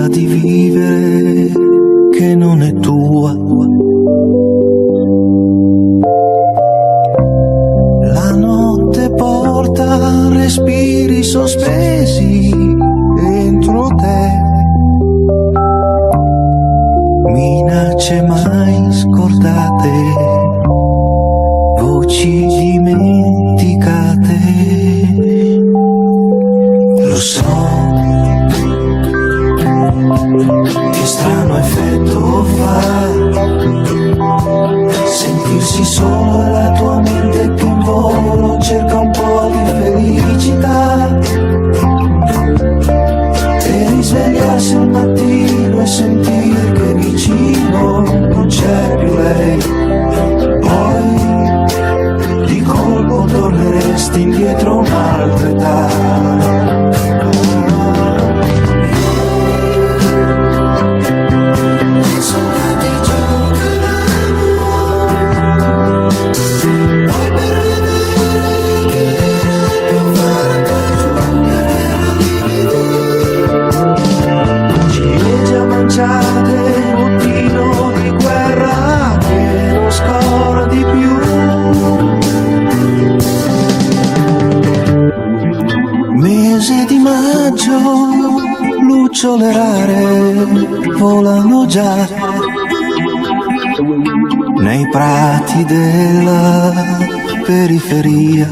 voglia di vivere che non è tua. La notte porta respiri sospesi dentro te, minacce mai scordate, voci dimenticate. Lo so che strano effetto fa sentirsi solo e la tua mente che in volo cerca un po' di felicità, e risvegliarsi al mattino e sentire che vicino non c'è più lei. Poi di colpo torneresti indietro un'altra età. Bottino di guerra che non scora di più. Mese di maggio, lucciole rare volano già nei prati della periferia.